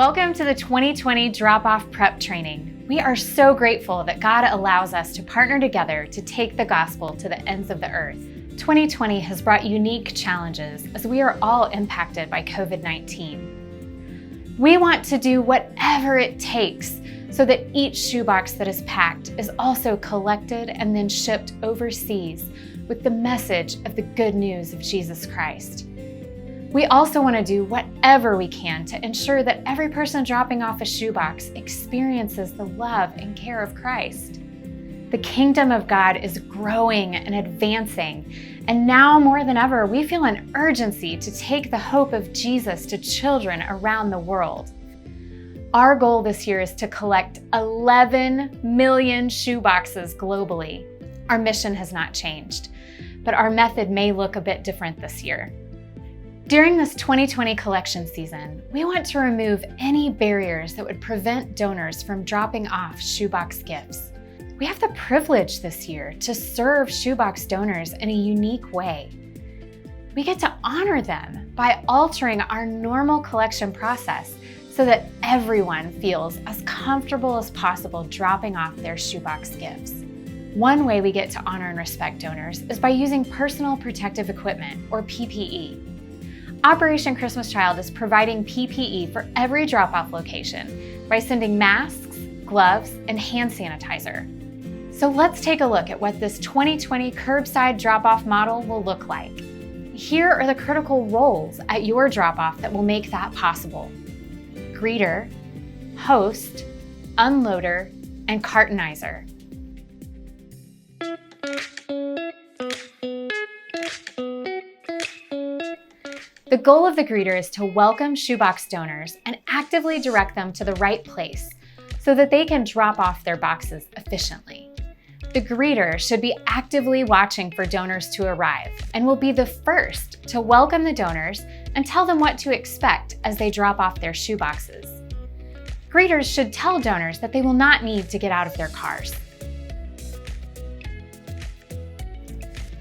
Welcome to the 2020 Drop-Off Prep Training. We are so grateful that God allows us to partner together to take the gospel to the ends of the earth. 2020 has brought unique challenges as we are all impacted by COVID-19. We want to do whatever it takes so that each shoebox that is packed is also collected and then shipped overseas with the message of the good news of Jesus Christ. We also want to do whatever we can to ensure that every person dropping off a shoebox experiences the love and care of Christ. The kingdom of God is growing and advancing, and now more than ever, we feel an urgency to take the hope of Jesus to children around the world. Our goal this year is to collect 11 million shoeboxes globally. Our mission has not changed, but our method may look a bit different this year. During this 2020 collection season, we want to remove any barriers that would prevent donors from dropping off shoebox gifts. We have the privilege this year to serve shoebox donors in a unique way. We get to honor them by altering our normal collection process so that everyone feels as comfortable as possible dropping off their shoebox gifts. One way we get to honor and respect donors is by using personal protective equipment, or PPE. Operation Christmas Child is providing PPE for every drop-off location by sending masks, gloves, and hand sanitizer. So let's take a look at what this 2020 curbside drop-off model will look like. Here are the critical roles at your drop-off that will make that possible: greeter, host, unloader, and cartonizer. The goal of the greeter is to welcome shoebox donors and actively direct them to the right place so that they can drop off their boxes efficiently. The greeter should be actively watching for donors to arrive and will be the first to welcome the donors and tell them what to expect as they drop off their shoeboxes. Greeters should tell donors that they will not need to get out of their cars.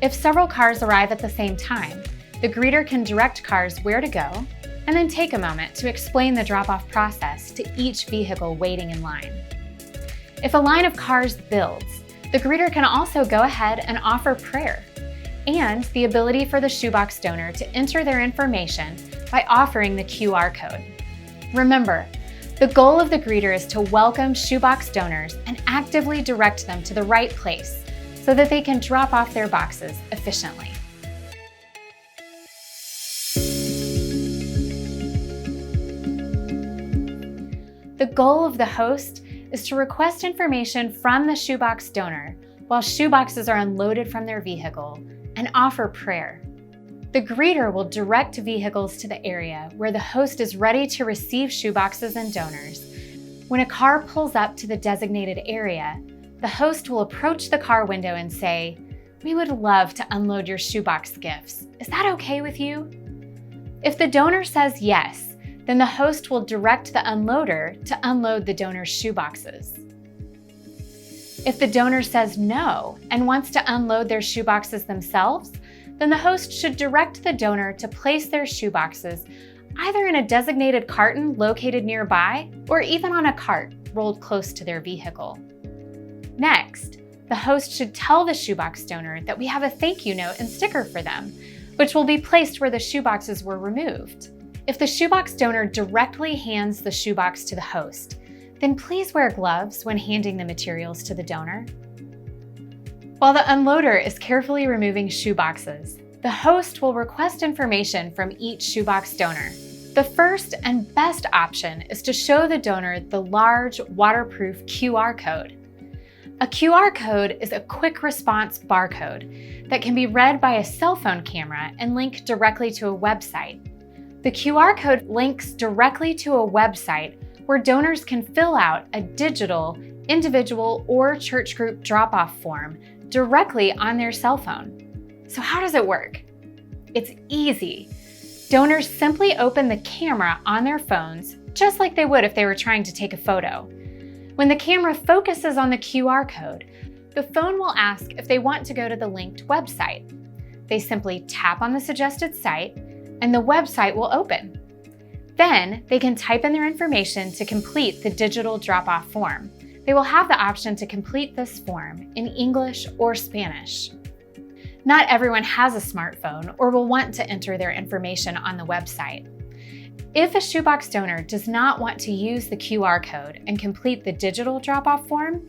If several cars arrive at the same time, the greeter can direct cars where to go and then take a moment to explain the drop-off process to each vehicle waiting in line. If a line of cars builds, the greeter can also go ahead and offer prayer and the ability for the shoebox donor to enter their information by offering the QR code. Remember, the goal of the greeter is to welcome shoebox donors and actively direct them to the right place so that they can drop off their boxes efficiently. The goal of the host is to request information from the shoebox donor while shoeboxes are unloaded from their vehicle and offer prayer. The greeter will direct vehicles to the area where the host is ready to receive shoeboxes and donors. When a car pulls up to the designated area, the host will approach the car window and say, "We would love to unload your shoebox gifts. Is that okay with you?" If the donor says yes, then the host will direct the unloader to unload the donor's shoeboxes. If the donor says no and wants to unload their shoeboxes themselves, then the host should direct the donor to place their shoeboxes either in a designated carton located nearby or even on a cart rolled close to their vehicle. Next, the host should tell the shoebox donor that we have a thank you note and sticker for them, which will be placed where the shoeboxes were removed. If the shoebox donor directly hands the shoebox to the host, then please wear gloves when handing the materials to the donor. While the unloader is carefully removing shoeboxes, the host will request information from each shoebox donor. The first and best option is to show the donor the large, waterproof QR code. A QR code is a quick response barcode that can be read by a cell phone camera and link directly to a website. The QR code links directly to a website where donors can fill out a digital, individual, or church group drop-off form directly on their cell phone. So how does it work? It's easy. Donors simply open the camera on their phones just like they would if they were trying to take a photo. When the camera focuses on the QR code, the phone will ask if they want to go to the linked website. They simply tap on the suggested site and the website will open. Then they can type in their information to complete the digital drop-off form. They will have the option to complete this form in English or Spanish. Not everyone has a smartphone or will want to enter their information on the website. If a shoebox donor does not want to use the QR code and complete the digital drop-off form,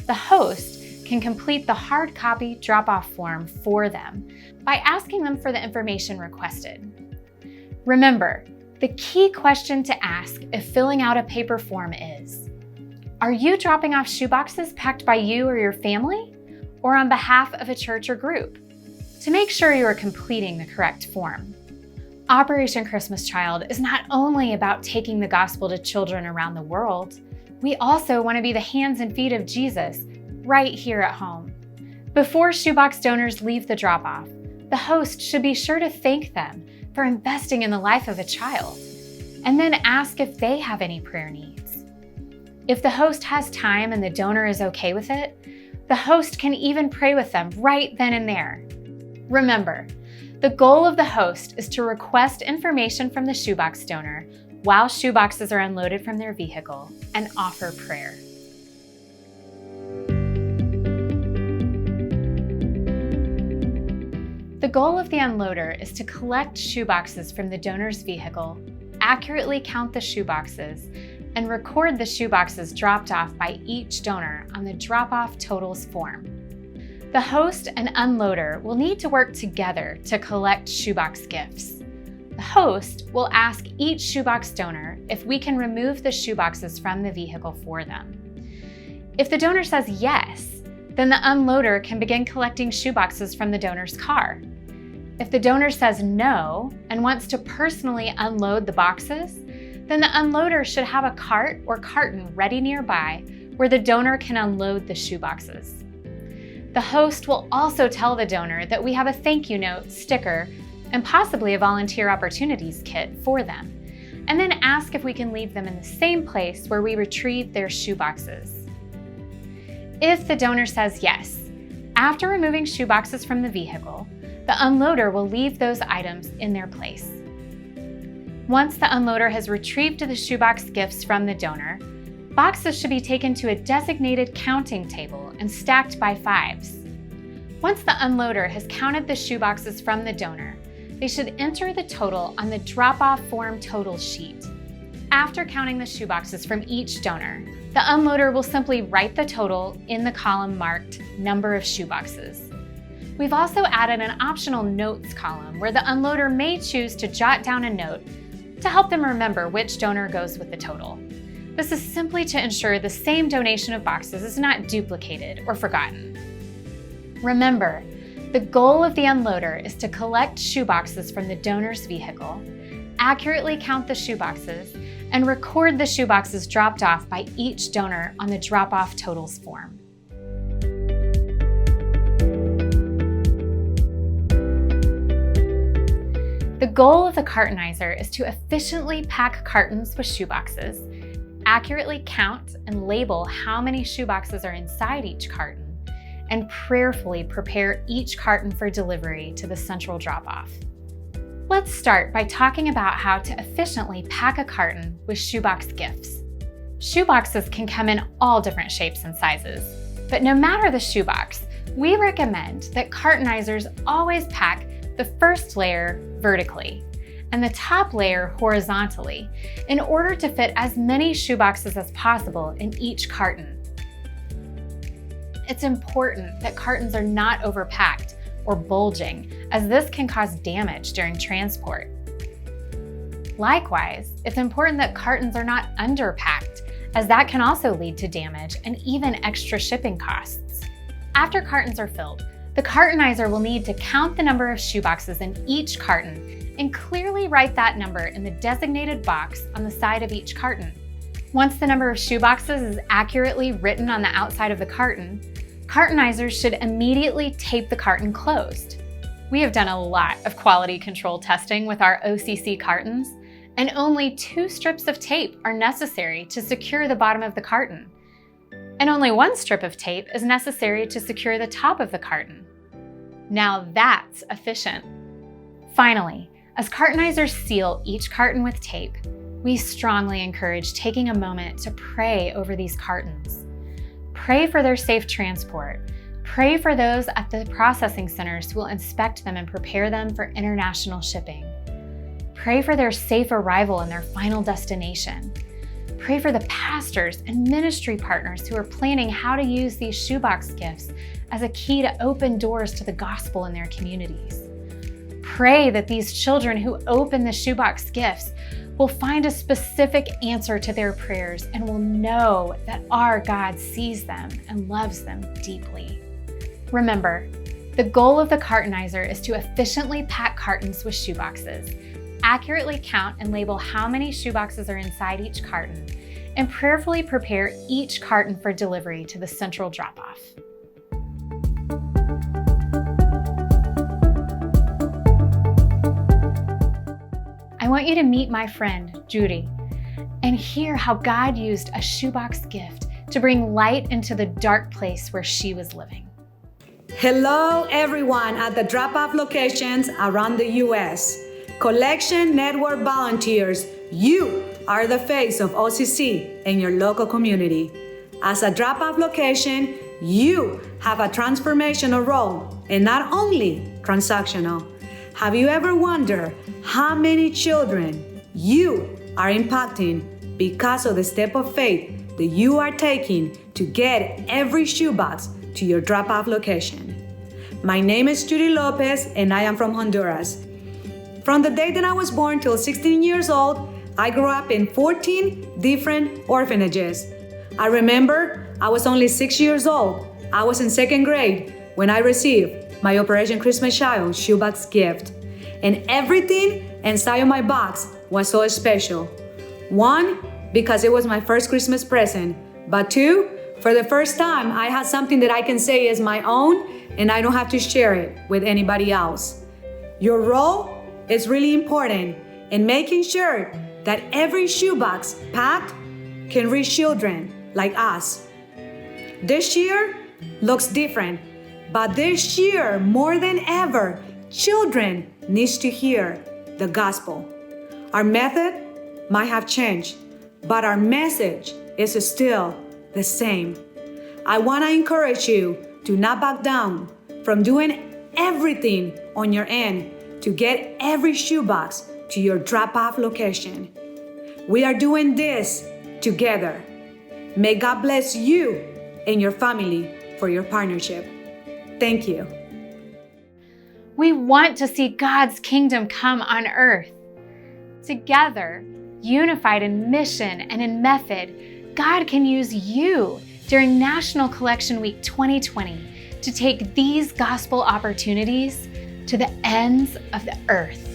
the host can complete the hard copy drop-off form for them by asking them for the information requested. Remember, the key question to ask if filling out a paper form is, are you dropping off shoeboxes packed by you or your family, or on behalf of a church or group? To make sure you are completing the correct form. Operation Christmas Child is not only about taking the gospel to children around the world, we also want to be the hands and feet of Jesus right here at home. Before shoebox donors leave the drop-off, the host should be sure to thank them for investing in the life of a child, and then ask if they have any prayer needs. If the host has time and the donor is okay with it, the host can even pray with them right then and there. Remember, the goal of the host is to request information from the shoebox donor while shoeboxes are unloaded from their vehicle and offer prayer. The goal of the unloader is to collect shoeboxes from the donor's vehicle, accurately count the shoeboxes, and record the shoeboxes dropped off by each donor on the drop-off totals form. The host and unloader will need to work together to collect shoebox gifts. The host will ask each shoebox donor if we can remove the shoeboxes from the vehicle for them. If the donor says yes, then the unloader can begin collecting shoeboxes from the donor's car. If the donor says no and wants to personally unload the boxes, then the unloader should have a cart or carton ready nearby where the donor can unload the shoeboxes. The host will also tell the donor that we have a thank you note, sticker, and possibly a volunteer opportunities kit for them, and then ask if we can leave them in the same place where we retrieved their shoeboxes. If the donor says yes, after removing shoeboxes from the vehicle, the unloader will leave those items in their place. Once the unloader has retrieved the shoebox gifts from the donor, boxes should be taken to a designated counting table and stacked by fives. Once the unloader has counted the shoeboxes from the donor, they should enter the total on the drop-off form total sheet. After counting the shoeboxes from each donor, the unloader will simply write the total in the column marked number of shoeboxes. We've also added an optional notes column where the unloader may choose to jot down a note to help them remember which donor goes with the total. This is simply to ensure the same donation of boxes is not duplicated or forgotten. Remember, the goal of the unloader is to collect shoeboxes from the donor's vehicle, accurately count the shoeboxes, and record the shoeboxes dropped off by each donor on the drop-off totals form. The goal of the cartonizer is to efficiently pack cartons with shoeboxes, accurately count and label how many shoeboxes are inside each carton, and prayerfully prepare each carton for delivery to the central drop-off. Let's start by talking about how to efficiently pack a carton with shoebox gifts. Shoeboxes can come in all different shapes and sizes, but no matter the shoebox, we recommend that cartonizers always pack the first layer vertically and the top layer horizontally in order to fit as many shoeboxes as possible in each carton. It's important that cartons are not overpacked or bulging, as this can cause damage during transport. Likewise, it's important that cartons are not underpacked, as that can also lead to damage and even extra shipping costs. After cartons are filled, the cartonizer will need to count the number of shoeboxes in each carton and clearly write that number in the designated box on the side of each carton. Once the number of shoeboxes is accurately written on the outside of the carton, cartonizers should immediately tape the carton closed. We have done a lot of quality control testing with our OCC cartons, and only 2 strips of tape are necessary to secure the bottom of the carton, and only 1 strip of tape is necessary to secure the top of the carton. Now that's efficient. Finally, as cartonizers seal each carton with tape, we strongly encourage taking a moment to pray over these cartons. Pray for their safe transport. Pray for those at the processing centers who will inspect them and prepare them for international shipping. Pray for their safe arrival in their final destination. Pray for the pastors and ministry partners who are planning how to use these shoebox gifts as a key to open doors to the gospel in their communities. Pray that these children who open the shoebox gifts will find a specific answer to their prayers and will know that our God sees them and loves them deeply. Remember, the goal of the cartonizer is to efficiently pack cartons with shoeboxes, accurately count and label how many shoeboxes are inside each carton, and prayerfully prepare each carton for delivery to the central drop-off. I want you to meet my friend, Judy, and hear how God used a shoebox gift to bring light into the dark place where she was living. Hello, everyone at the drop-off locations around the U.S. Collection Network volunteers, you are the face of OCC in your local community. As a drop-off location, you have a transformational role and not only transactional. Have you ever wondered how many children you are impacting because of the step of faith that you are taking to get every shoebox to your drop-off location? My name is Judy Lopez and I am from Honduras. From the day that I was born till 16 years old, I grew up in 14 different orphanages. I remember I was only 6 years old. I was in second grade when I received my Operation Christmas Child shoebox gift. And everything inside of my box was so special. One, because it was my first Christmas present. But two, for the first time, I had something that I can say is my own and I don't have to share it with anybody else. Your role is really important in making sure that every shoebox packed can reach children like us. This year looks different, but this year, more than ever, children need to hear the gospel. Our method might have changed, but our message is still the same. I want to encourage you to not back down from doing everything on your end to get every shoebox to your drop-off location. We are doing this together. May God bless you and your family for your partnership. Thank you. We want to see God's kingdom come on earth. Together, unified in mission and in method, God can use you during National Collection Week 2020 to take these gospel opportunities to the ends of the earth.